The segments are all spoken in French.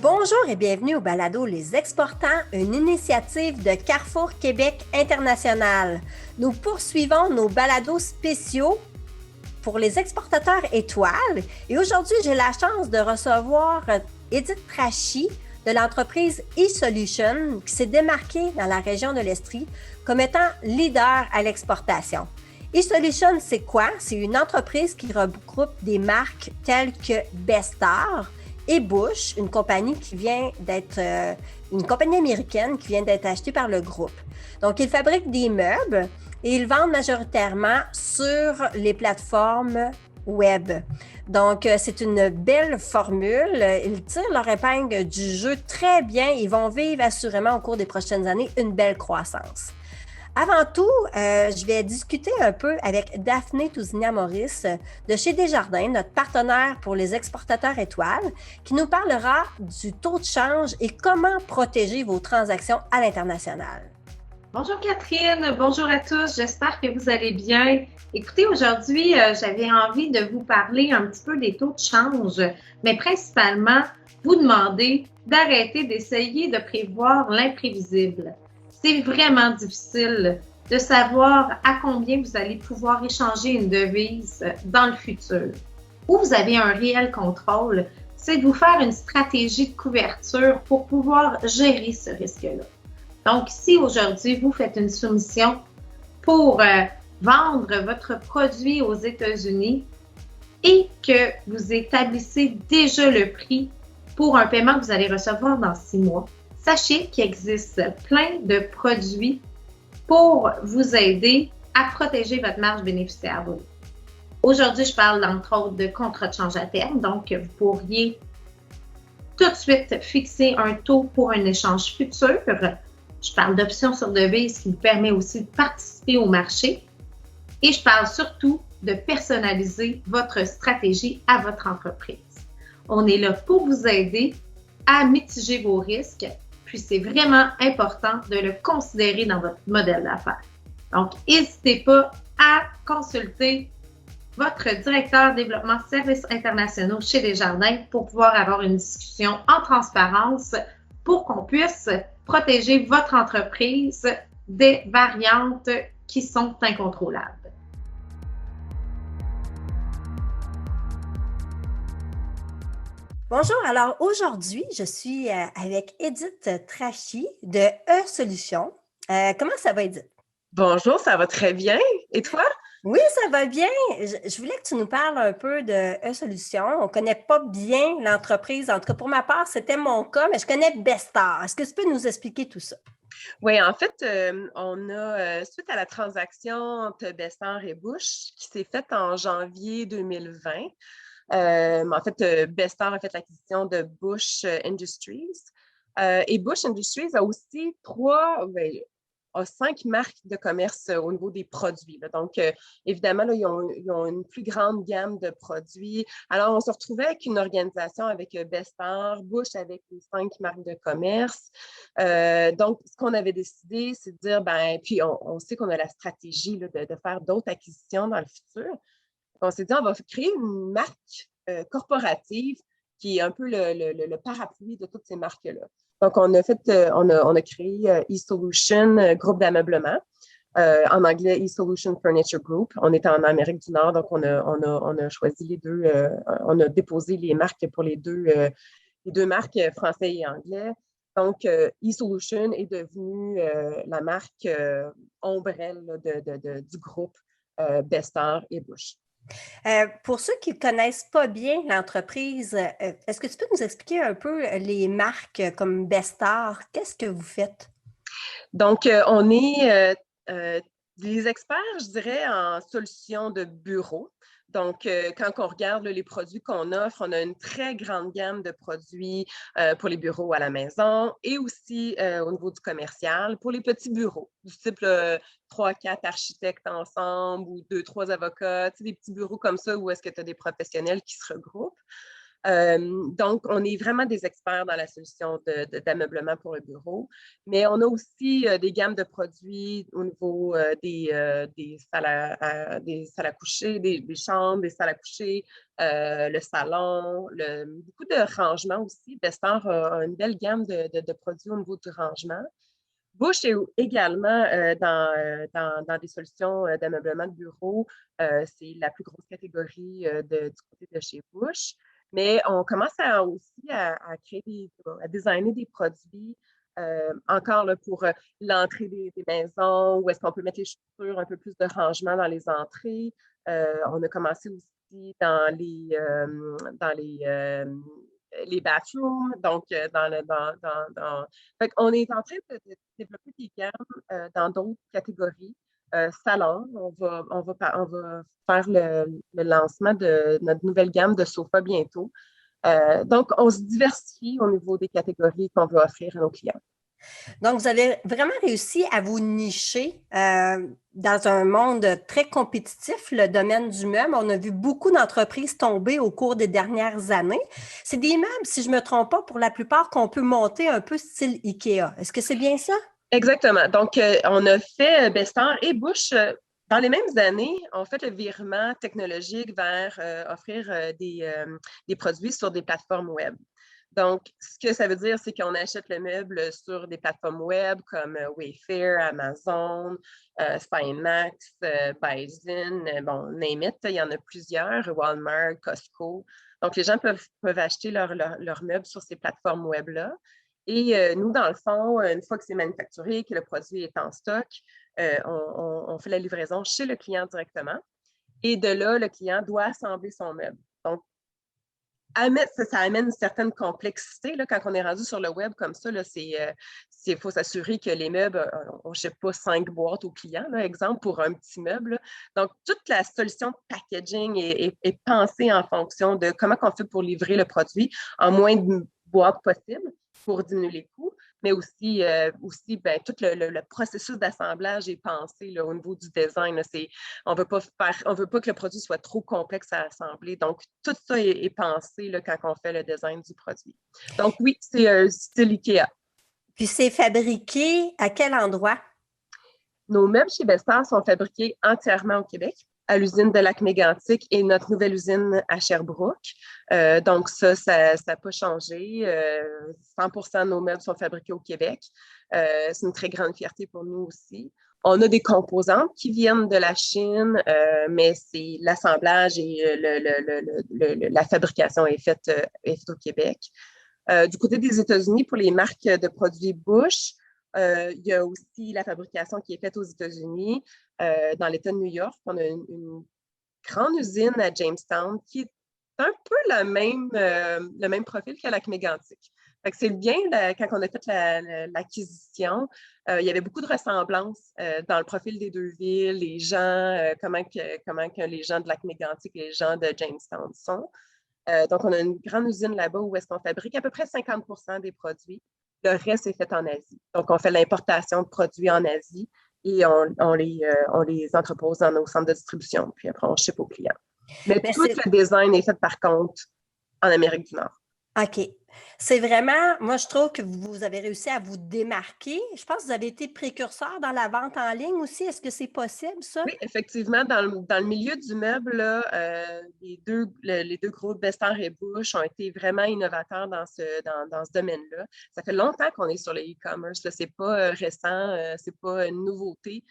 Bonjour et bienvenue au balado Les Exportants, une initiative de Carrefour Québec International. Nous poursuivons nos balados spéciaux pour les exportateurs étoiles et aujourd'hui, j'ai la chance de recevoir Edith Trachy de l'entreprise eSolution qui s'est démarquée dans la région de l'Estrie comme étant leader à l'exportation. eSolution, c'est quoi? C'est une entreprise qui regroupe des marques telles que Bestar et Bush, une compagnie qui vient d'être une compagnie américaine qui vient d'être achetée par le groupe. Donc, ils fabriquent des meubles et ils vendent majoritairement sur les plateformes web. Donc, c'est une belle formule. Ils tirent leur épingle du jeu très bien. Ils vont vivre assurément au cours des prochaines années une belle croissance. Avant tout, je vais discuter un peu avec Daphné Tousignan-Maurice de chez Desjardins, notre partenaire pour les exportateurs étoiles, qui nous parlera du taux de change et comment protéger vos transactions à l'international. Bonjour Catherine, bonjour à tous, j'espère que vous allez bien. Écoutez, aujourd'hui, j'avais envie de vous parler un petit peu des taux de change, mais principalement vous demander d'arrêter d'essayer de prévoir l'imprévisible. C'est vraiment difficile de savoir à combien vous allez pouvoir échanger une devise dans le futur. Où vous avez un réel contrôle, c'est de vous faire une stratégie de couverture pour pouvoir gérer ce risque-là. Donc, si aujourd'hui, vous faites une soumission pour vendre votre produit aux États-Unis et que vous établissez déjà le prix pour un paiement que vous allez recevoir dans 6 mois, sachez qu'il existe plein de produits pour vous aider à protéger votre marge bénéficiaire. Aujourd'hui, je parle entre autres de contrats de change à terme. Donc, vous pourriez tout de suite fixer un taux pour un échange futur. Je parle d'options sur devise qui vous permet aussi de participer au marché. Et je parle surtout de personnaliser votre stratégie à votre entreprise. On est là pour vous aider à mitiger vos risques, puis c'est vraiment important de le considérer dans votre modèle d'affaires. Donc, n'hésitez pas à consulter votre directeur développement services internationaux chez Desjardins pour pouvoir avoir une discussion en transparence pour qu'on puisse protéger votre entreprise des variantes qui sont incontrôlables. Bonjour, alors aujourd'hui, je suis avec Edith Trachy de eSolution. Comment ça va, Edith? Bonjour, ça va très bien. Et toi? Oui, ça va bien. Je voulais que tu nous parles un peu de eSolution. On ne connaît pas bien l'entreprise. En tout cas, pour ma part, c'était mon cas, mais je connais Bestar. Est-ce que tu peux nous expliquer tout ça? Oui, en fait, on a, suite à la transaction entre Bestar et Bush, qui s'est faite en janvier 2020, en fait, Bestar a fait l'acquisition de Bush Industries. Et Bush Industries a aussi a 5 marques de commerce au niveau des produits. Là. Donc, évidemment, là, ils ont une plus grande gamme de produits. Alors, on se retrouvait avec une organisation avec Bestar, Bush avec les 5 marques de commerce. Donc, ce qu'on avait décidé, c'est de dire, puis on sait qu'on a la stratégie là, de faire d'autres acquisitions dans le futur. On s'est dit, on va créer une marque corporative qui est un peu le parapluie de toutes ces marques-là. Donc, on a créé eSolution, groupe d'ameublement. En anglais, eSolution Furniture Group. On est en Amérique du Nord, donc on a choisi les deux, on a déposé les marques pour les deux marques français et anglais. Donc, eSolution est devenue la marque ombrelle du groupe Bestar et Bush. Pour ceux qui ne connaissent pas bien l'entreprise, est-ce que tu peux nous expliquer un peu les marques comme Bestar? Qu'est-ce que vous faites? Donc, on est des experts, je dirais, en solutions de bureau. Donc, quand on regarde les produits qu'on offre, on a une très grande gamme de produits pour les bureaux à la maison et aussi au niveau du commercial pour les petits bureaux, du type 3-4 architectes ensemble ou 2-3 avocats, des petits bureaux comme ça où est-ce que tu as des professionnels qui se regroupent. Donc, on est vraiment des experts dans la solution d'ameublement pour le bureau, mais on a aussi des gammes de produits au niveau des salles à coucher, des chambres, des salles à coucher, le salon, beaucoup de rangements aussi. Bestar a une belle gamme de produits au niveau du rangement. Bush est également dans des solutions d'ameublement de bureau. C'est la plus grosse catégorie du côté de chez Bush. Mais on commence aussi à créer à designer des produits encore là, pour l'entrée des maisons, où est-ce qu'on peut mettre les chaussures, un peu plus de rangement dans les entrées. On a commencé aussi dans les bathrooms, donc Fait qu'on est en train de développer des gammes dans d'autres catégories. Salon, on va faire le lancement de notre nouvelle gamme de sofas bientôt. Donc, on se diversifie au niveau des catégories qu'on veut offrir à nos clients. Donc, vous avez vraiment réussi à vous nicher dans un monde très compétitif, le domaine du meuble. On a vu beaucoup d'entreprises tomber au cours des dernières années. C'est des meubles, si je ne me trompe pas, pour la plupart, qu'on peut monter un peu style IKEA. Est-ce que c'est bien ça? Exactement. Donc, on a fait Bestar et Bush. Dans les mêmes années, on fait le virement technologique vers offrir des produits sur des plateformes web. Donc, ce que ça veut dire, c'est qu'on achète le meuble sur des plateformes web comme Wayfair, Amazon, Spinemax, Bizin, bon, name it, il y en a plusieurs, Walmart, Costco. Donc, les gens peuvent acheter leurs meubles sur ces plateformes web-là. Et nous, dans le fond, une fois que c'est manufacturé, que le produit est en stock, on fait la livraison chez le client directement. Et de là, le client doit assembler son meuble. Donc, ça amène une certaine complexité. Là, quand on est rendu sur le web comme ça, il faut s'assurer que les meubles, on ne jette pas 5 boîtes au client, là, exemple, pour un petit meuble. Là. Donc, toute la solution de packaging est pensée en fonction de comment on fait pour livrer le produit en moins de boîtes possible pour diminuer les coûts, mais aussi tout le processus d'assemblage est pensé là, au niveau du design. Là, on veut pas que le produit soit trop complexe à assembler. Donc, tout ça est pensé là, quand on fait le design du produit. Donc, oui, c'est style IKEA. Puis c'est fabriqué à quel endroit? Nos meubles chez Bestar sont fabriqués entièrement au Québec, à l'usine de Lac-Mégantic et notre nouvelle usine à Sherbrooke. Donc, ça n'a pas changé. 100% de nos meubles sont fabriqués au Québec. C'est une très grande fierté pour nous aussi. On a des composantes qui viennent de la Chine, mais c'est l'assemblage et la fabrication est faite au Québec. Du côté des États-Unis, pour les marques de produits Bush, il y a aussi la fabrication qui est faite aux États-Unis, dans l'État de New York. On a une grande usine à Jamestown qui est un peu le même profil qu'à Lac-Mégantic. C'est bien, quand on a fait l'acquisition, il y avait beaucoup de ressemblances dans le profil des deux villes, les gens, comment que les gens de Lac-Mégantic et les gens de Jamestown sont. Donc, on a une grande usine là-bas où est-ce qu'on fabrique à peu près 50% des produits. Le reste est fait en Asie. Donc, on fait l'importation de produits en Asie et on les entrepose dans nos centres de distribution. Puis après, on ship aux clients. Mais tout le design est fait, par contre, en Amérique du Nord. OK. C'est vraiment, moi, je trouve que vous avez réussi à vous démarquer. Je pense que vous avez été précurseur dans la vente en ligne aussi. Est-ce que c'est possible, ça? Oui, effectivement, dans le milieu du meuble, là, les deux groupes, Bestar et Bush, ont été vraiment innovateurs dans ce domaine-là. Ça fait longtemps qu'on est sur le e-commerce. C'est pas récent, c'est pas une nouveauté.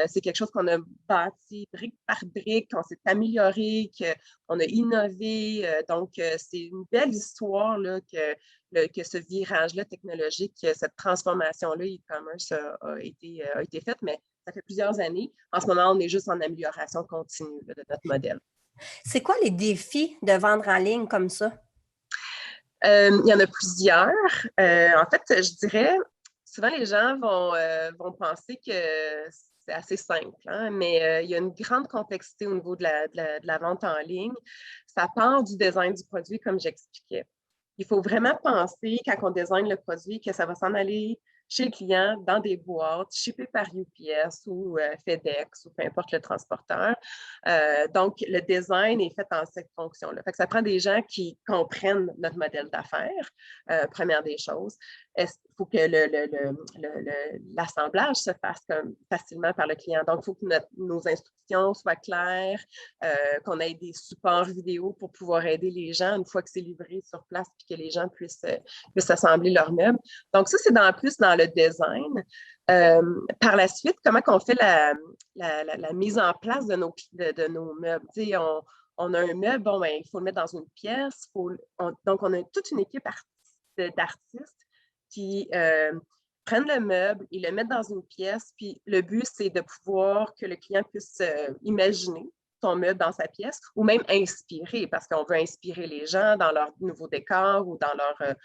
C'est quelque chose qu'on a bâti brique par brique, qu'on s'est amélioré, qu'on a innové. Donc, c'est une belle histoire là, que ce virage-là technologique, cette transformation-là e-commerce a été faite, mais ça fait plusieurs années. En ce moment, on est juste en amélioration continue là, de notre modèle. C'est quoi les défis de vendre en ligne comme ça? Il y en a plusieurs. En fait, je dirais, souvent les gens vont penser que c'est assez simple, hein, mais il y a une grande complexité au niveau de la vente en ligne. Ça part du design du produit, comme j'expliquais. Il faut vraiment penser, quand on design le produit, que ça va s'en aller chez le client dans des boîtes, shippées par UPS ou FedEx ou peu importe le transporteur. Donc, le design est fait en cette fonction-là. Fait que ça prend des gens qui comprennent notre modèle d'affaires, première des choses. Il faut que l'assemblage se fasse facilement par le client. Donc, il faut que nos instructions soient claires, qu'on ait des supports vidéo pour pouvoir aider les gens une fois que c'est livré sur place et que les gens puissent assembler leurs meubles. Donc, ça, c'est plus dans le design. Par la suite, comment on fait la mise en place de nos meubles? On a un meuble, bon, ben, il faut le mettre dans une pièce. Donc, on a toute une équipe d'artistes qui prennent le meuble, ils le mettent dans une pièce, puis le but, c'est de pouvoir que le client puisse imaginer son meuble dans sa pièce ou même inspirer, parce qu'on veut inspirer les gens dans leur nouveau décor ou dans leur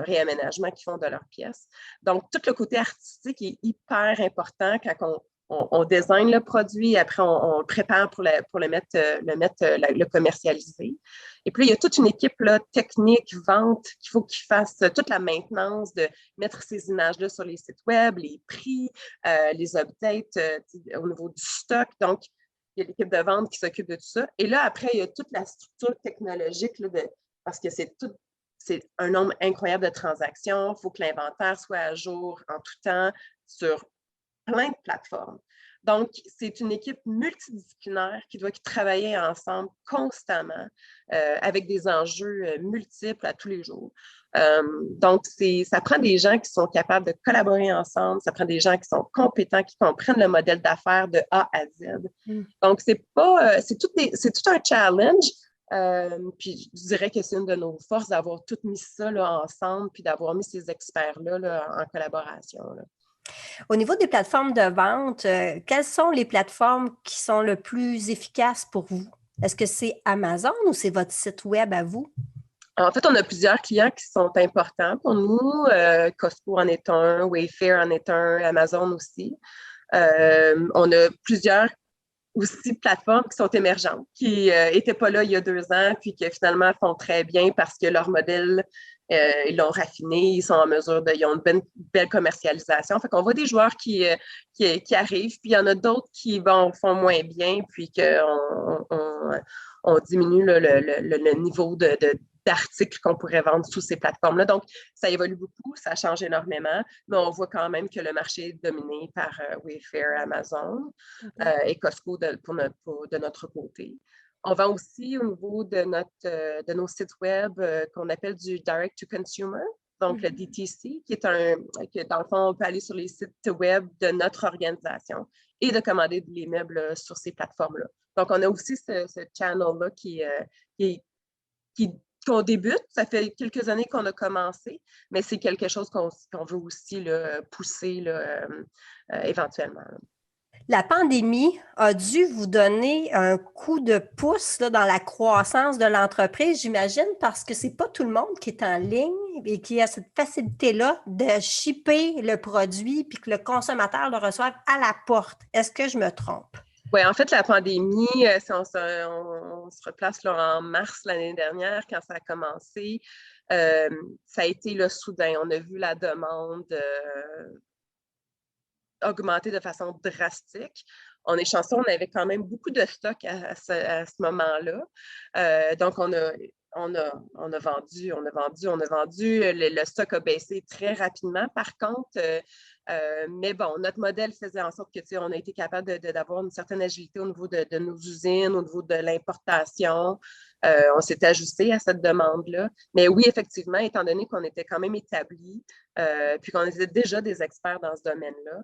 réaménagement qu'ils font de leur pièce. Donc, tout le côté artistique est hyper important quand on design le produit, après on le prépare pour le commercialiser. Et puis, il y a toute une équipe là, technique, vente, qu'il faut qu'ils fassent toute la maintenance de mettre ces images-là sur les sites web, les prix, les updates au niveau du stock. Donc, il y a l'équipe de vente qui s'occupe de tout ça. Et là, après, il y a toute la structure technologique là, parce que c'est un nombre incroyable de transactions. Il faut que l'inventaire soit à jour en tout temps sur plein de plateformes. Donc, c'est une équipe multidisciplinaire qui doit travailler ensemble constamment avec des enjeux multiples à tous les jours. Donc, ça prend des gens qui sont capables de collaborer ensemble, ça prend des gens qui sont compétents, qui comprennent le modèle d'affaires de A à Z. Donc, c'est tout un challenge. Puis je dirais que c'est une de nos forces d'avoir tout mis ça là, ensemble, puis d'avoir mis ces experts-là là, en collaboration. Là. Au niveau des plateformes de vente, quelles sont les plateformes qui sont le plus efficaces pour vous? Est-ce que c'est Amazon ou c'est votre site web à vous? En fait, on a plusieurs clients qui sont importants pour nous. Costco en est un, Wayfair en est un, Amazon aussi. On a plusieurs aussi plateformes qui sont émergentes, qui n'étaient pas là il y a 2 ans, puis qui finalement font très bien parce que leur modèle, ils l'ont raffiné, ils sont en mesure ils ont une belle commercialisation. Fait qu'on voit des joueurs qui arrivent, puis il y en a d'autres qui font moins bien, puis qu'on diminue le niveau d'articles qu'on pourrait vendre sous ces plateformes-là. Donc, ça évolue beaucoup, ça change énormément, mais on voit quand même que le marché est dominé par Wayfair, Amazon et Costco de notre côté. On vend aussi au niveau de nos sites web qu'on appelle du direct-to-consumer, donc le DTC, qui est dans le fond, on peut aller sur les sites web de notre organisation et de commander les meubles sur ces plateformes-là. Donc, on a aussi ce channel-là qu'on débute. Ça fait quelques années qu'on a commencé, mais c'est quelque chose qu'on veut aussi là, pousser là, éventuellement. La pandémie a dû vous donner un coup de pouce là, dans la croissance de l'entreprise, j'imagine, parce que c'est pas tout le monde qui est en ligne et qui a cette facilité-là de shipper le produit puis que le consommateur le reçoive à la porte. Est-ce que je me trompe? Oui, en fait, la pandémie, si on se replace là, en mars l'année dernière, quand ça a commencé, ça a été là, soudain. On a vu la demande augmenter de façon drastique. On est chanceux, on avait quand même beaucoup de stock à ce moment-là. Donc, on a vendu. Le stock a baissé très rapidement. Par contre, mais bon, notre modèle faisait en sorte que, on a été capable d'avoir une certaine agilité au niveau de nos usines, au niveau de l'importation. On s'est ajusté à cette demande-là. Mais oui, effectivement, étant donné qu'on était quand même établis, puis qu'on était déjà des experts dans ce domaine-là,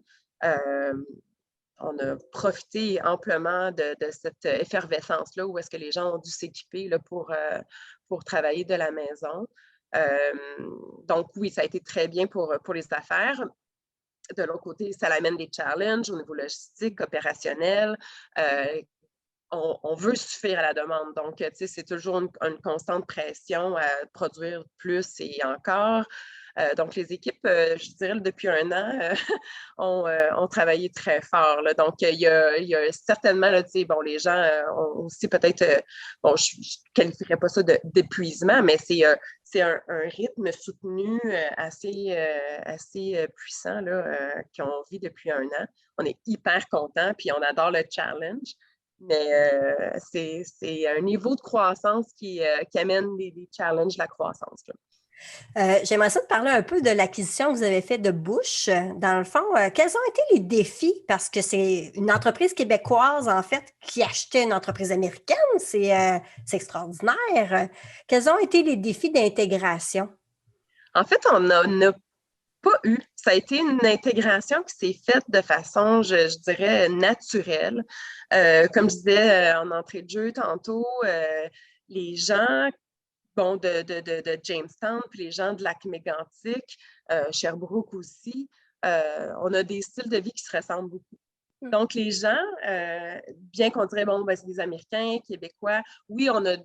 on a profité amplement de cette effervescence-là où est-ce que les gens ont dû s'équiper là, pour travailler de la maison. Donc oui, ça a été très bien pour les affaires. De l'autre côté, ça amène des challenges au niveau logistique, opérationnel. On veut suffire à la demande. Donc, c'est toujours une constante pression à produire plus et encore. Donc, les équipes, je dirais, depuis un an, ont travaillé très fort. Là. Donc, il y a certainement, là, bon, les gens ont aussi peut-être, bon, je ne qualifierais pas ça d'épuisement, mais c'est un rythme soutenu assez puissant là, qu'on vit depuis un an. On est hyper contents, puis on adore le challenge. Mais c'est un niveau de croissance qui amène des challenges de la croissance. Là. J'aimerais ça te parler un peu de l'acquisition que vous avez faite de Bush. Dans le fond, quels ont été les défis? Parce que c'est une entreprise québécoise, en fait, qui achetait une entreprise américaine. C'est extraordinaire. Quels ont été les défis d'intégration? En fait, on n'a pas eu. Ça a été une intégration qui s'est faite de façon, je dirais, naturelle. Comme je disais en entrée de jeu tantôt, les gens bon, de Jamestown, puis les gens de Lac-Mégantic, Sherbrooke aussi, on a des styles de vie qui se ressemblent beaucoup. Donc, les gens, bien qu'on dirait, bon, ben, c'est des Américains, Québécois, oui, on a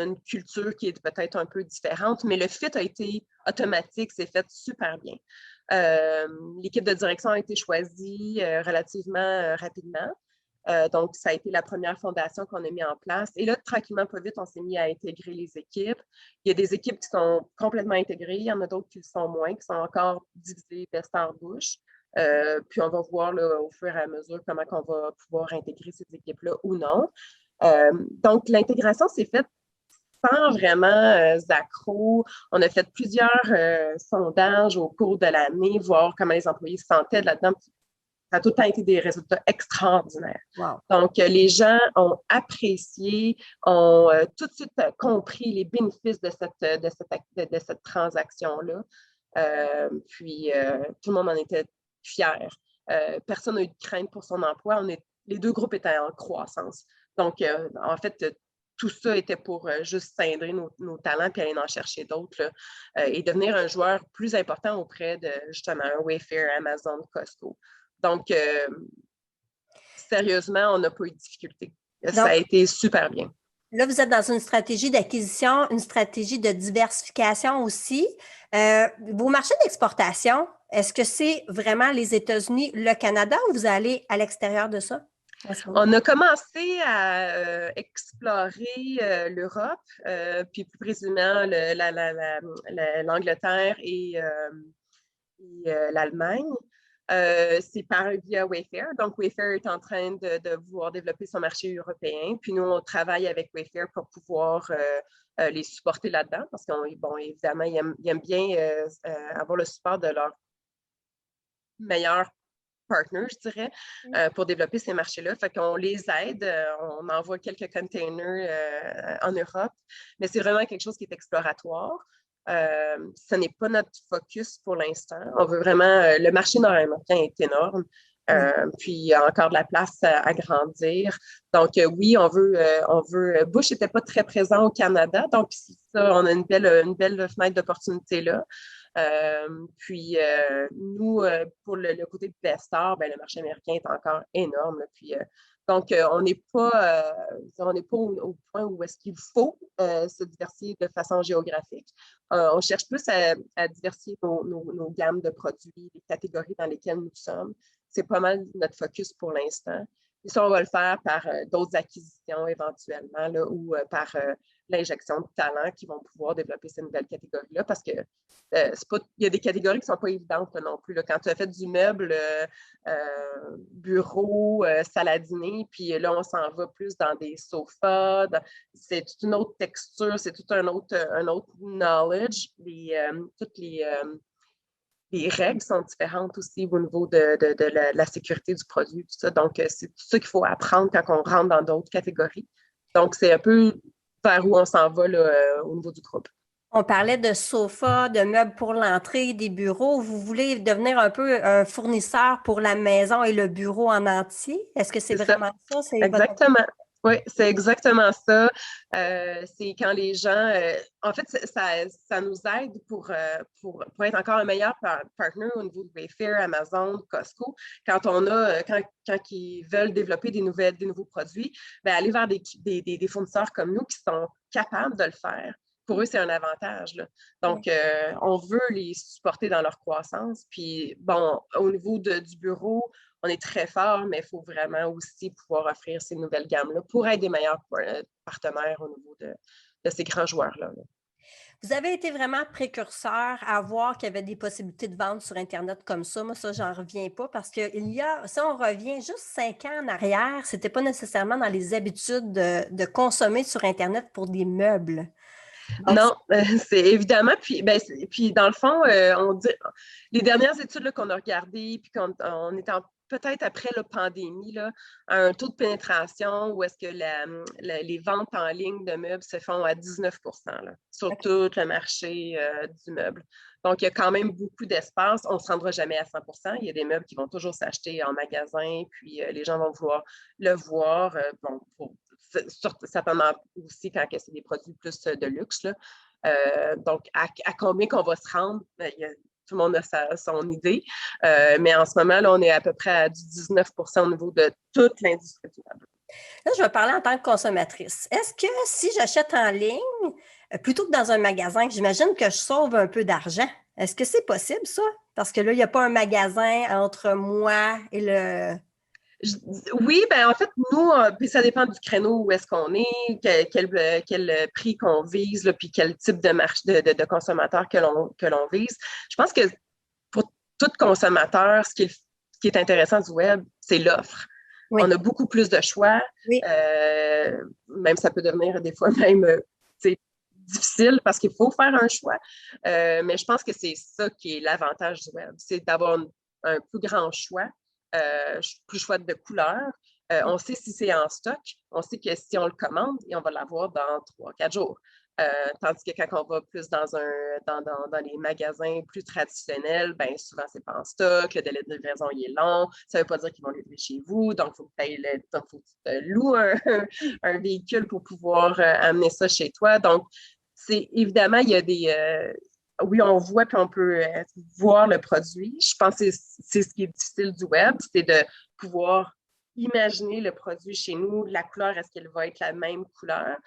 une culture qui est peut-être un peu différente, mais le fit a été automatique, c'est fait super bien. L'équipe de direction a été choisie relativement rapidement. Donc, ça a été la première fondation qu'on a mis en place. Et là, tranquillement, pas vite, on s'est mis à intégrer les équipes. Il y a des équipes qui sont complètement intégrées. Il y en a d'autres qui le sont moins, qui sont encore divisées Bestar-Bush. Puis, on va voir là, au fur et à mesure comment on va pouvoir intégrer ces équipes-là ou non. Donc, l'intégration s'est faite sans vraiment accro. On a fait plusieurs sondages au cours de l'année, voir comment les employés se sentaient là-dedans. Ça a tout le temps été des résultats extraordinaires. Wow. Donc, les gens ont apprécié, ont tout de suite compris les bénéfices de cette transaction-là. Puis, tout le monde en était fier. Personne n'a eu de crainte pour son emploi. Les deux groupes étaient en croissance. Donc, en fait, tout ça était pour juste cindrer nos talents puis aller en chercher d'autres et devenir un joueur plus important auprès de, justement, Wayfair, Amazon, Costco. Donc, sérieusement, on n'a pas eu de difficulté. Ça a été super bien. Là, vous êtes dans une stratégie d'acquisition, une stratégie de diversification aussi. Vos marchés d'exportation, est-ce que c'est vraiment les États-Unis, le Canada ou vous allez à l'extérieur de ça? On a commencé à explorer l'Europe, puis plus précisément l'Angleterre et l'Allemagne. C'est via Wayfair. Donc, Wayfair est en train de vouloir développer son marché européen. Puis nous, on travaille avec Wayfair pour pouvoir les supporter là-dedans parce évidemment, ils aiment bien avoir le support de leur meilleur partner, je dirais, pour développer ces marchés-là. Fait qu'on les aide, on envoie quelques containers en Europe, mais c'est vraiment quelque chose qui est exploratoire. Ce n'est pas notre focus pour l'instant. On veut vraiment... le marché nord-américain est énorme. Puis il y a encore de la place à grandir. Donc oui, on veut... Bush n'était pas très présent au Canada, donc ça, on a une belle fenêtre d'opportunité là. Puis nous, pour le côté de Bestar, le marché américain est encore énorme. Là, puis, donc, on n'est pas au point où est-ce qu'il faut se diversifier de façon géographique. On cherche plus à diversifier nos gammes de produits, les catégories dans lesquelles nous sommes. C'est pas mal notre focus pour l'instant. Et ça, on va le faire par d'autres acquisitions éventuellement là, ou par l'injection de talents qui vont pouvoir développer ces nouvelles catégories-là parce que il y a des catégories qui ne sont pas évidentes non plus. Là. Quand tu as fait du meuble, bureau, salle à dîner, puis là, on s'en va plus dans des sofas, c'est toute une autre texture, c'est tout un autre knowledge. Toutes les règles sont différentes aussi au niveau de la sécurité du produit, tout ça. Donc, c'est tout ça qu'il faut apprendre quand on rentre dans d'autres catégories. Donc, c'est un peu vers où on s'en va là, au niveau du groupe. On parlait de sofas, de meubles pour l'entrée, des bureaux. Vous voulez devenir un peu un fournisseur pour la maison et le bureau en entier? Est-ce que c'est vraiment ça? Exactement. Oui, c'est exactement ça. C'est quand les gens... en fait, ça nous aide pour être encore un meilleur partner au niveau de Wayfair, Amazon, Costco. Quand ils veulent développer des nouveaux produits, aller vers des fournisseurs comme nous qui sont capables de le faire. pour eux, c'est un avantage, là. Donc, on veut les supporter dans leur croissance. Puis, bon, au niveau du bureau, on est très fort, mais il faut vraiment aussi pouvoir offrir ces nouvelles gammes-là pour être des meilleurs partenaires au niveau de ces grands joueurs-là. Vous avez été vraiment précurseur à voir qu'il y avait des possibilités de vente sur Internet comme ça. Moi, ça, j'en reviens pas parce que si on revient juste 5 ans en arrière, c'était pas nécessairement dans les habitudes de consommer sur Internet pour des meubles. Donc, non, c'est évidemment. Puis, puis dans le fond, on dit les dernières études là, qu'on a regardées, puis on est peut-être après la pandémie, là, un taux de pénétration où est-ce que les ventes en ligne de meubles se font à 19 là, sur tout le marché du meuble. Donc, il y a quand même beaucoup d'espace. On ne se rendra jamais à 100 Il y a des meubles qui vont toujours s'acheter en magasin, puis les gens vont vouloir le voir. Certainement aussi quand c'est des produits plus de luxe. Là. Donc, à combien qu'on va se rendre? Tout le monde a son idée. Mais en ce moment, là, on est à peu près à du 19 au niveau de toute l'industrie du meuble. Là, je vais parler en tant que consommatrice. Est-ce que si j'achète en ligne, plutôt que dans un magasin, j'imagine que je sauve un peu d'argent? Est-ce que c'est possible, ça? Parce que là, il n'y a pas un magasin entre moi et le... Oui, ben en fait, nous, puis ça dépend du créneau où est-ce qu'on est, quel prix qu'on vise, là, puis quel type de marché de consommateur que l'on vise. Je pense que pour tout consommateur, ce qui est intéressant du web, c'est l'offre. Oui. On a beaucoup plus de choix. Oui. Même ça peut devenir des fois même difficile parce qu'il faut faire un choix. Mais je pense que c'est ça qui est l'avantage du web, c'est d'avoir un plus grand choix. Plus choix de couleurs. On sait si c'est en stock. On sait que si on le commande, on va l'avoir dans 3-4 jours. Tandis que quand on va plus dans les magasins plus traditionnels, bien souvent, c'est pas en stock. Le délai de livraison, il est long. Ça ne veut pas dire qu'ils vont livrer chez vous. Donc, il faut que tu loues un véhicule pour pouvoir amener ça chez toi. Donc, évidemment, il y a des... oui, on voit puis on peut voir le produit. Je pense que c'est ce qui est difficile du web, c'est de pouvoir imaginer le produit chez nous, la couleur, est-ce qu'elle va être la même couleur?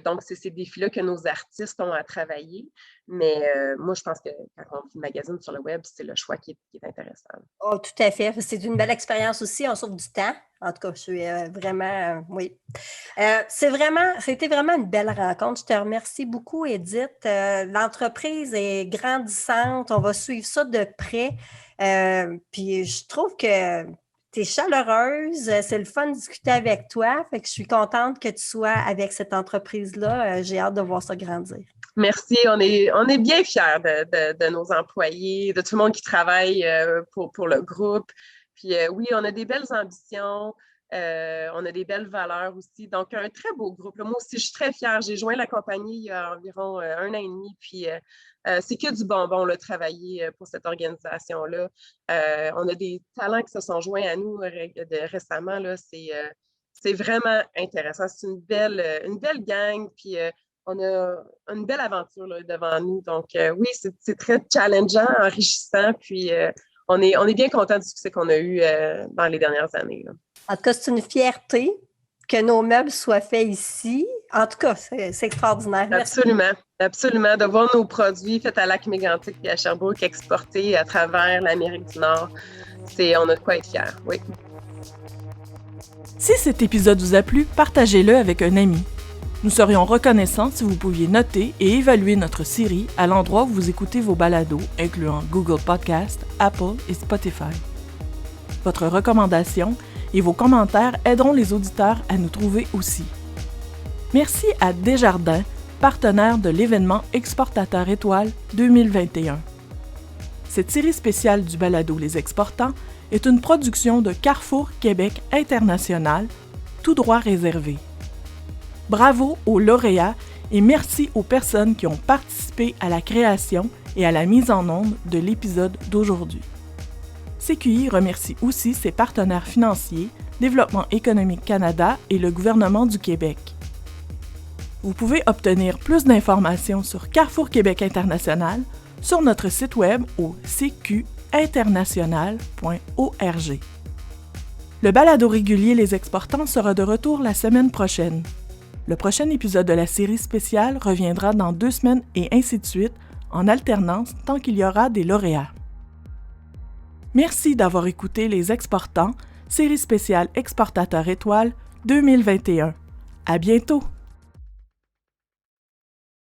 Donc, c'est ces défis-là que nos artistes ont à travailler. Mais moi, je pense que quand on magasine sur le web, c'est le choix qui est intéressant. Oh, tout à fait. C'est une belle expérience aussi. On sauve du temps. En tout cas, je suis vraiment, oui. C'était vraiment une belle rencontre. Je te remercie beaucoup, Édith. L'entreprise est grandissante. On va suivre ça de près. Puis je trouve que tu es chaleureuse. C'est le fun de discuter avec toi. Fait que je suis contente que tu sois avec cette entreprise-là. J'ai hâte de voir ça grandir. Merci. On est bien fiers de nos employés, de tout le monde qui travaille pour le groupe. Puis oui, on a des belles ambitions. On a des belles valeurs aussi. Donc, un très beau groupe. Moi aussi, je suis très fière. J'ai joint la compagnie il y a environ 1 an et demi. Puis, c'est que du bonbon, là, travailler pour cette organisation-là. On a des talents qui se sont joints à nous récemment. Là. C'est vraiment intéressant. C'est une belle gang. Puis, on a une belle aventure là, devant nous. Donc, oui, c'est très challengeant, enrichissant. Puis, on est bien content du succès qu'on a eu dans les dernières années. Là. En tout cas, c'est une fierté que nos meubles soient faits ici. En tout cas, c'est extraordinaire. Merci. Absolument. De voir nos produits faits à Lac-Mégantic et à Sherbrooke exportés à travers l'Amérique du Nord, on a de quoi être fiers, oui. Si cet épisode vous a plu, partagez-le avec un ami. Nous serions reconnaissants si vous pouviez noter et évaluer notre série à l'endroit où vous écoutez vos balados, incluant Google Podcast, Apple et Spotify. Votre recommandation et vos commentaires aideront les auditeurs à nous trouver aussi. Merci à Desjardins, partenaire de l'événement Exportateur Étoile 2021. Cette série spéciale du balado Les Exportants est une production de Carrefour Québec International, tout droit réservé. Bravo aux lauréats et merci aux personnes qui ont participé à la création et à la mise en onde de l'épisode d'aujourd'hui. CQI remercie aussi ses partenaires financiers, Développement économique Canada et le gouvernement du Québec. Vous pouvez obtenir plus d'informations sur Carrefour Québec International sur notre site web au cqinternational.org. Le balado régulier Les Exportants sera de retour la semaine prochaine. Le prochain épisode de la série spéciale reviendra dans 2 semaines et ainsi de suite, en alternance tant qu'il y aura des lauréats. Merci d'avoir écouté Les Exportants, série spéciale Exportateur étoile 2021. À bientôt!